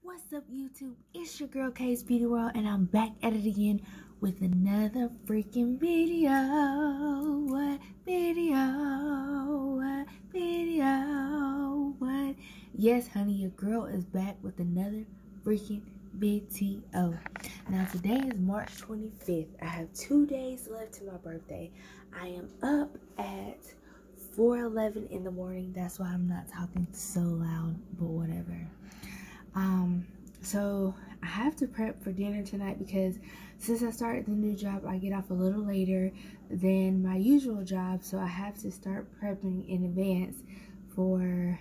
What's up, YouTube? It's your girl K's Beauty World, and I'm back at it again with another freaking video. What video? What video? What? Yes, honey, your girl is back with another freaking video. Now, today is March 25th. I have 2 days left to my birthday. I am up at 4:11 in the morning. That's why I'm not talking so loud, but whatever. So I have to prep for dinner tonight because since I started the new job, I get off a little later than my usual job. So I have to start prepping in advance for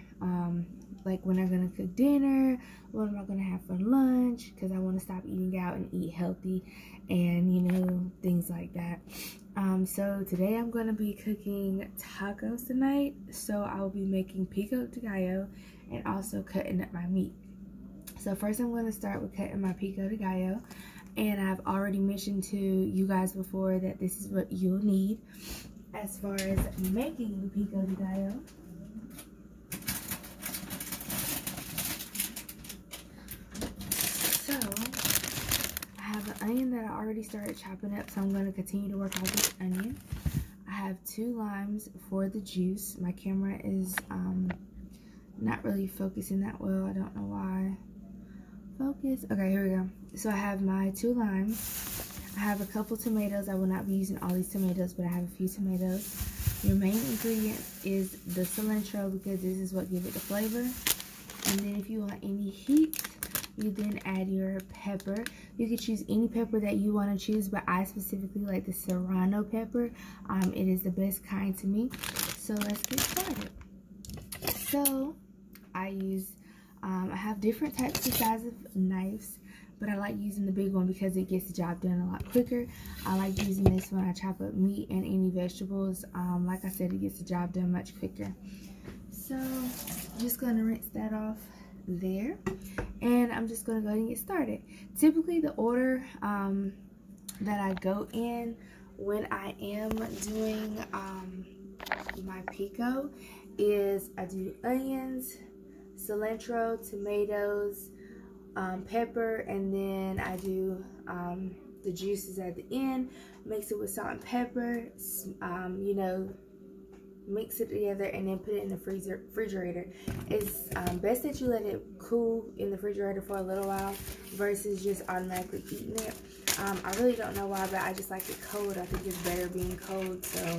like when I'm gonna cook dinner, what am I gonna have for lunch, because I want to stop eating out and eat healthy, and you know, things like that. So today I'm gonna be cooking tacos tonight. So I'll be making pico de gallo and also cutting up my meat. So first I'm going to start with cutting my pico de gallo, and I've already mentioned to you guys before that this is what you'll need as far as making the pico de gallo. So I have an onion that I already started chopping up, so I'm going to continue to work on this onion. I have 2 limes for the juice. My camera is not really focusing that well. I don't know why. Focus. Okay, here we go. So I have my 2 limes. I have a couple tomatoes. I will not be using all these tomatoes, but I have a few tomatoes. Your main ingredient is the cilantro because this is what gives it the flavor. And then if you want any heat, you then add your pepper. You can choose any pepper that you want to choose, but I specifically like the serrano pepper. It is the best kind to me. So let's get started. So I use I have different types of size of knives, but I like using the big one because it gets the job done a lot quicker. I like using this when I chop up meat and any vegetables. Like I said, it gets the job done much quicker. So I'm just going to rinse that off there, and I'm just going to go ahead and get started. Typically the order that I go in when I am doing my pico is I do onions, cilantro, tomatoes, pepper, and then I do the juices at the end. Mix it with salt and pepper, you know, mix it together, and then put it in the refrigerator. It's best that you let it cool in the refrigerator for a little while versus just automatically eating it. I really don't know why, but I just like it cold. I think it's better being cold, so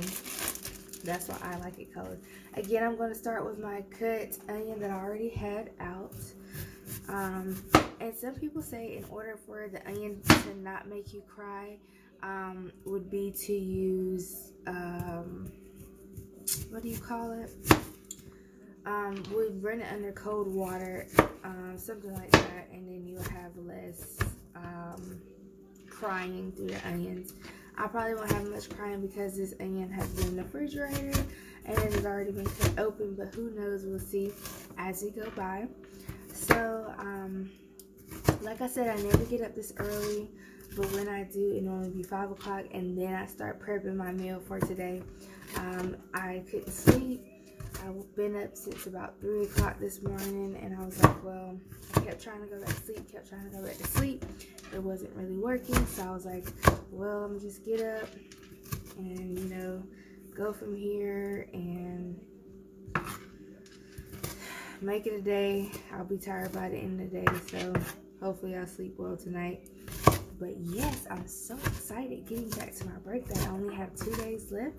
that's why I like it cold. Again, I'm going to start with my cut onion that I already had out. And some people say in order for the onion to not make you cry, would be to use, what do you call it? We run it under cold water, something like that, and then you'll have less crying through the onions. I probably won't have much crying because this onion has been in the refrigerator and it has already been cut open, but who knows, we'll see as we go by. So like I said, I never get up this early, but when I do, it normally be 5 o'clock, and then I start prepping my meal for today. I couldn't sleep. I've been up since about 3 o'clock this morning, and I was like, well, I kept trying to go back to sleep, kept trying to go back to sleep. It wasn't really working, so I was like, well, I'm just get up and, you know, go from here and make it a day. I'll be tired by the end of the day, so hopefully I'll sleep well tonight. But yes, I'm so excited getting back to my birthday. I only have 2 days left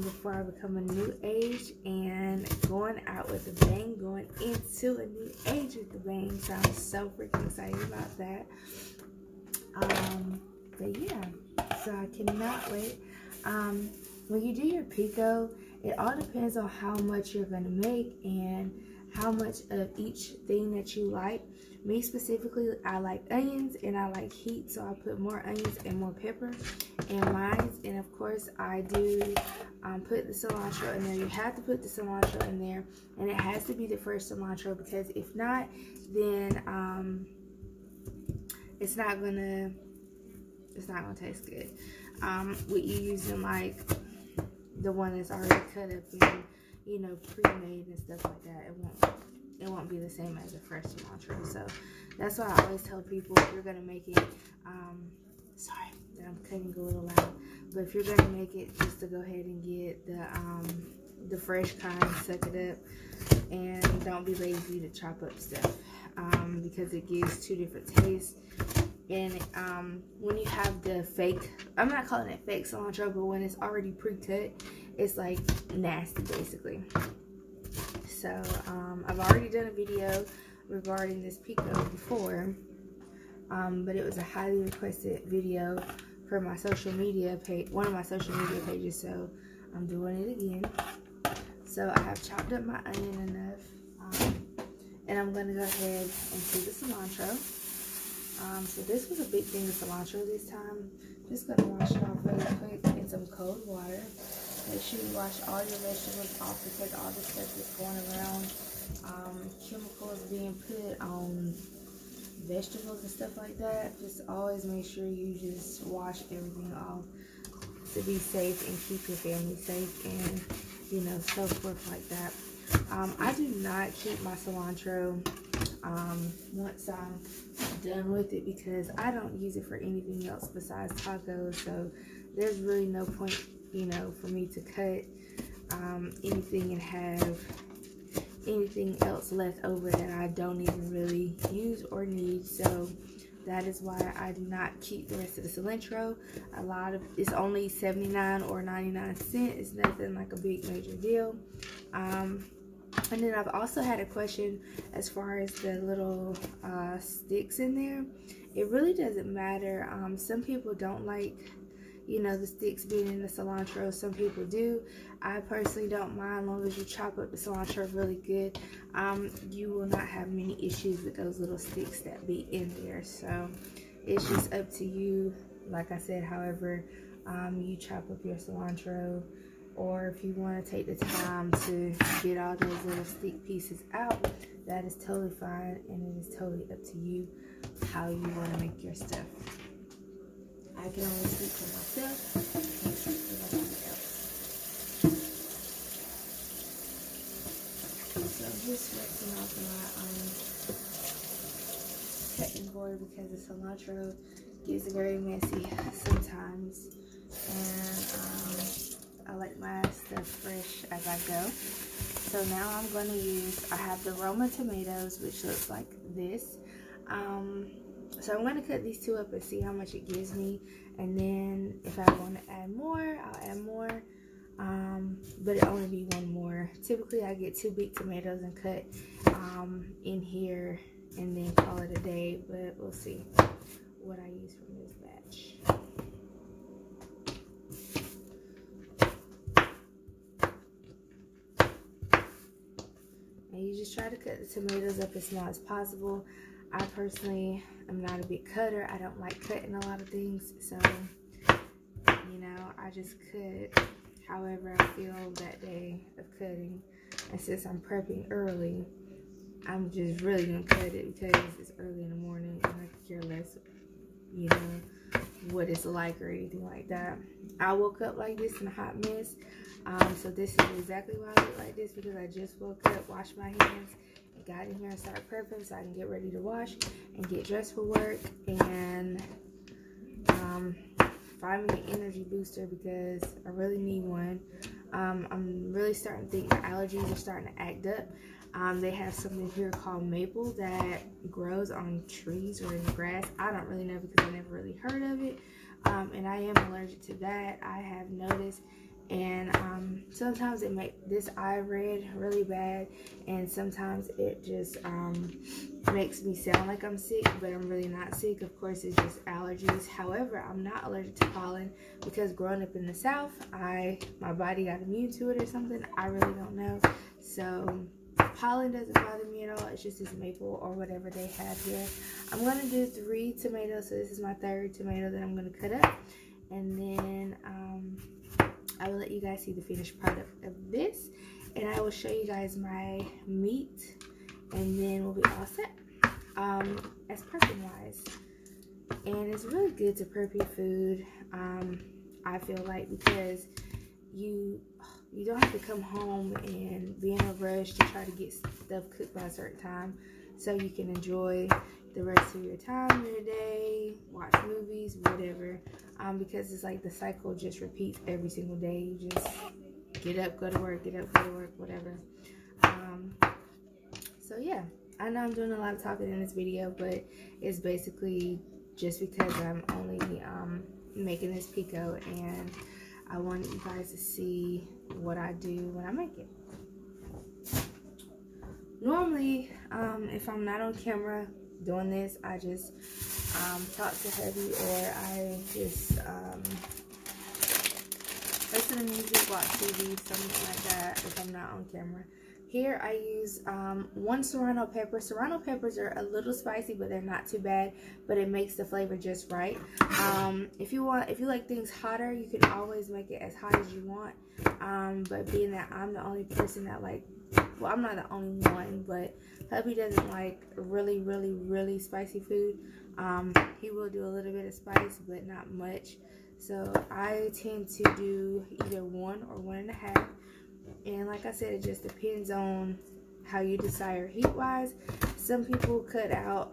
before I become a new age, and going out with a bang, going into a new age with a bang. So I'm so freaking excited about that. But yeah, so I cannot wait. When you do your pico, it all depends on how much you're gonna make and how much of each thing that you like. Me specifically, I like onions and I like heat, so I put more onions and more pepper in mine. And of course, I do put the cilantro in there. You have to put the cilantro in there, and it has to be the fresh cilantro, because if not, then it's not gonna taste good. With you using like the one that's already cut up and, you know, pre-made and stuff like that, it won't be the same as a fresh cilantro. So That's why I always tell people, if you're gonna make it, sorry that I'm cutting a little loud, but if you're gonna make it, just to go ahead and get the fresh kind, suck it up, and don't be lazy to chop up stuff, because it gives two different tastes. And when you have the fake, I'm not calling it fake cilantro, but when it's already pre-cut, it's like nasty basically. So I've already done a video regarding this pico before, but it was a highly requested video for my social media page, one of my social media pages, so I'm doing it again. So I have chopped up my onion enough, and I'm going to go ahead and do the cilantro. So this was a big thing of cilantro this time. Just going to wash it off really quick in some cold water. Make sure you wash all your vegetables off to take all the stuff that's going around. Chemicals being put on vegetables and stuff like that. Just always make sure you just wash everything off to be safe and keep your family safe, and you know, so forth like that. I do not keep my cilantro once I'm done with it, because I don't use it for anything else besides tacos. So there's really no point, you know, for me to cut anything and have anything else left over that I don't even really use or need. So that is why I do not keep the rest of the cilantro. A lot of it's only 79 or 99 cents. It's nothing like a big major deal. And then I've also had a question as far as the little sticks in there. It really doesn't matter. Some people don't like, you know, the sticks being in the cilantro. Some people do. I personally don't mind, as long as you chop up the cilantro really good. You will not have many issues with those little sticks that be in there. So it's just up to you, like I said, however you chop up your cilantro, or if you want to take the time to get all those little stick pieces out, that is totally fine, and it is totally up to you how you want to make your stuff. I can only speak for myself, I can't speak for nobody else. So I'm just rinsing off my cutting board, because the cilantro gets very messy sometimes, and I like my stuff fresh as I go. So now I'm going to use, I have the Roma tomatoes, which looks like this. So I'm going to cut these two up and see how much it gives me, and then if I want to add more, I'll add more, but it'll only be one more. Typically I get 2 big tomatoes and cut in here and then call it a day, but we'll see what I use from this batch. And you just try to cut the tomatoes up as small as possible. I personally am not a big cutter. I don't like cutting a lot of things, so you know, I just cut however I feel that day of cutting. And since I'm prepping early, I'm just really gonna cut it because it's early in the morning and I could care less, you know, what it's like or anything like that. I woke up like this in a hot mess. So this is exactly why I look like this, because I just woke up, washed my hands, and got in here and started prepping so I can get ready to wash and get dressed for work, and find me an energy booster because I really need one. I'm really starting to think my allergies are starting to act up. They have something here called maple that grows on trees or in the grass. I don't really know because I never really heard of it. And I am allergic to that, I have noticed. And sometimes it makes this eye red really bad, and sometimes it just makes me sound like I'm sick, but I'm really not sick. Of course, it's just allergies. However, I'm not allergic to pollen because growing up in the South, my body got immune to it or something. I really don't know. So pollen doesn't bother me at all. It's just this maple or whatever they have here. I'm going to do 3 tomatoes, so this is my 3rd tomato that I'm going to cut up, and then I will let you guys see the finished product of this, and I will show you guys my meat, and then we'll be all set as prepping wise. And it's really good to prep your food, I feel like, because you don't have to come home and be in a rush to try to get stuff cooked by a certain time, so you can enjoy the rest of your time, your day, watch movies, whatever, because it's like the cycle just repeats every single day. You just get up, go to work, get up, go to work, whatever. So yeah, I know I'm doing a lot of talking in this video, but it's basically just because I'm only making this pico, and I wanted you guys to see what I do when I make it. Normally, if I'm not on camera doing this, I just talk to hubby, or I just listen to music, watch TV, something like that if I'm not on camera. Here I use 1 serrano pepper. Serrano peppers are a little spicy, but they're not too bad, but it makes the flavor just right. If you like things hotter, you can always make it as hot as you want. But being that I'm the only person that well, I'm not the only one, but hubby doesn't like really spicy food. He will do a little bit of spice, but not much. So I tend to do either 1 or 1.5. And like I said, it just depends on how you desire heat-wise. Some people cut out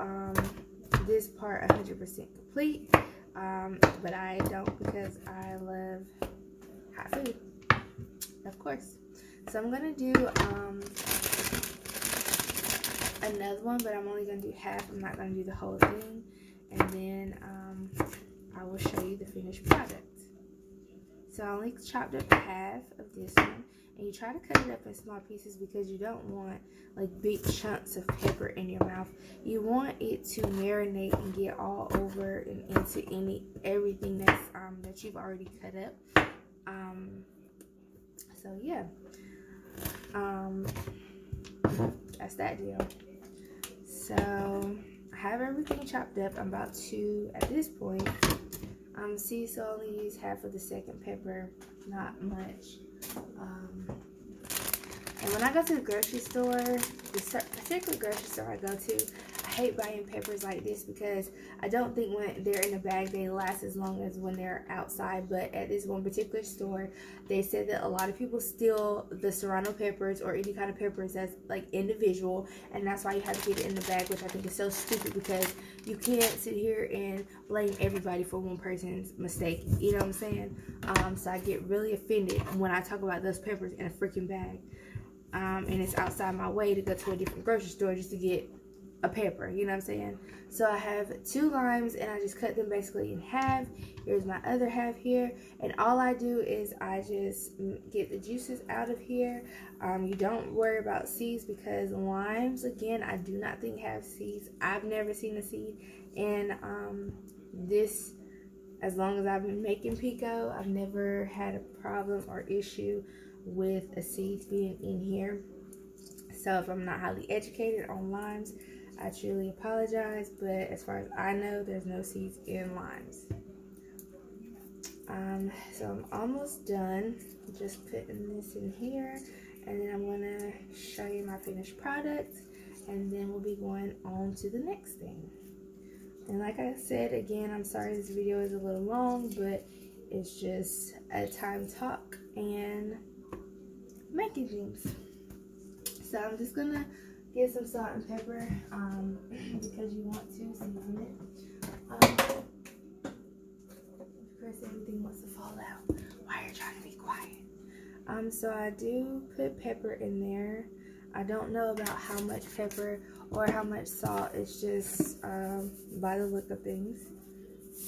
this part 100% complete, but I don't, because I love hot food, of course. So I'm gonna do another one, but I'm only gonna do half. I'm not gonna do the whole thing, and then I will show you the finished product. So I only chopped up half of this one, and you try to cut it up in small pieces because you don't want like big chunks of pepper in your mouth. You want it to marinate and get all over and into everything that's that you've already cut up. So yeah, that's that deal. So I have everything chopped up. I'm about to, at this point, see, so I only use half of the second pepper, not much. And when I go to the grocery store, the particular grocery store I go to, I hate buying peppers like this because I don't think when they're in a bag they last as long as when they're outside. But at this one particular store, they said that a lot of people steal the serrano peppers or any kind of peppers that's like individual, and that's why you have to get it in the bag, which I think is so stupid, because you can't sit here and blame everybody for one person's mistake. You know what I'm saying? So I get really offended when I talk about those peppers in a freaking bag. And it's outside my way to go to a different grocery store just to get a pepper, you know what I'm saying? So I have 2 limes, and I just cut them basically in half. Here's my other half here, and all I do is I just get the juices out of here. You don't worry about seeds, because limes, again, I do not think have seeds. I've never seen a seed, and this, as long as I've been making pico, I've never had a problem or issue with a seed being in here. So if I'm not highly educated on limes, I truly apologize, but as far as I know, there's no seeds in limes. So I'm almost done just putting this in here, and then I'm gonna show you my finished product, and then we'll be going on to the next thing. And like I said, again, I'm sorry this video is a little long, but it's just a time talk and making things. So I'm just gonna get some salt and pepper because you want to season it. Of course, everything wants to fall out. Why are you trying to be quiet? So I do put pepper in there. I don't know about how much pepper or how much salt. It's just by the look of things.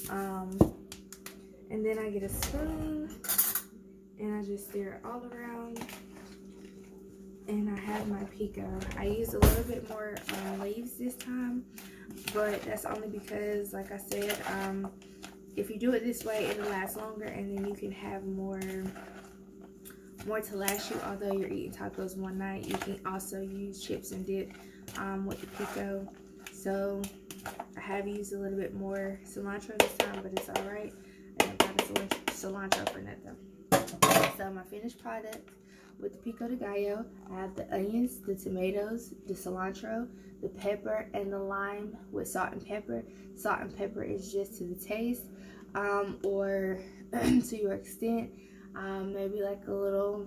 And then I get a spoon and I just stir it all around. And I have my pico. I used a little bit more leaves this time, but that's only because, like I said, if you do it this way, it'll last longer, and then you can have more to last you. Although you're eating tacos one night, you can also use chips and dip with the pico. So I have used a little bit more cilantro this time, but it's all right. I don't got cilantro for nothing. So my finished product with the pico de gallo, I have the onions, the tomatoes, the cilantro, the pepper, and the lime with salt and pepper. Salt and pepper is just to the taste, or to your extent. Maybe like a little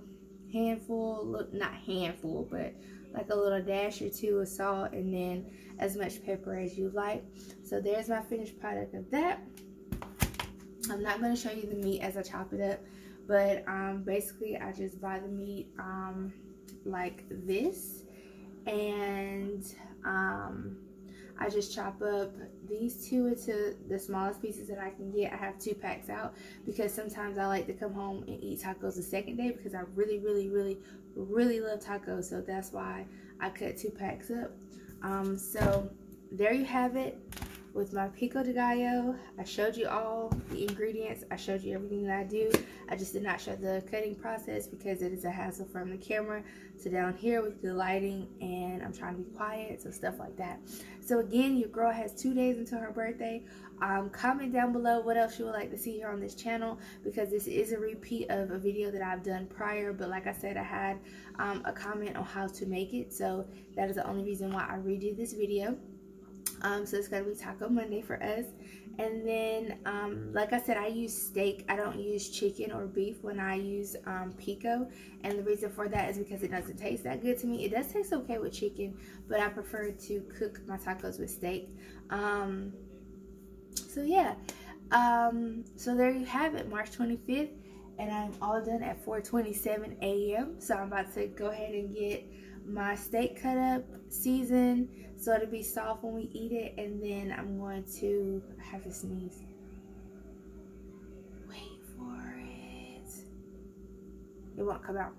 handful, not handful, but like a little dash or two of salt, and then as much pepper as you like. So there's my finished product of that. I'm not going to show you the meat as I chop it up, but basically I just buy the meat like this, and I just chop up these two into the smallest pieces that I can get. I have 2 packs out because sometimes I like to come home and eat tacos the second day because I really love tacos. So that's why I cut 2 packs up. So there you have it with my pico de gallo. I showed you all the ingredients. I showed you everything that I do. I just did not show the cutting process because it is a hassle from the camera to down here with the lighting, and I'm trying to be quiet, so stuff like that. So again, your girl has 2 days until her birthday. Comment down below what else you would like to see here on this channel, because this is a repeat of a video that I've done prior, but like I said, I had a comment on how to make it, so that is the only reason why I redid this video. So it's gonna be Taco Monday for us. And then like I said, I use steak. I don't use chicken or beef when I use pico, and the reason for that is because it doesn't taste that good to me. It does taste okay with chicken, but I prefer to cook my tacos with steak. So yeah, so there you have it, March 25th, and I'm all done at 4:27 a.m. so I'm about to go ahead and get my steak cut up, seasoned, so it'll be soft when we eat it, and then I'm going to have to sneeze. Wait for it. It won't come out.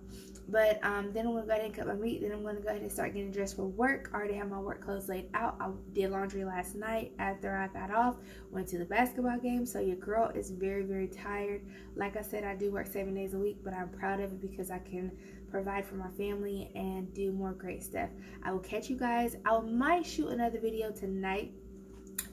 But then I'm going to go ahead and cut my meat. Then I'm going to go ahead and start getting dressed for work. I already have my work clothes laid out. I did laundry last night after I got off. Went to the basketball game. So your girl is very tired. Like I said, I do work 7 days a week, but I'm proud of it because I can provide for my family and do more great stuff. I will catch you guys. I might shoot another video tonight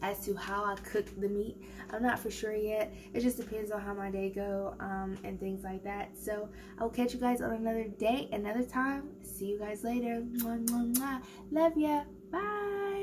as to how I cook the meat. I'm not for sure yet. It just depends on how my day go and things like that. So I'll catch you guys on another day, another time. See you guys later. Mwah, mwah, mwah. Love ya. Bye.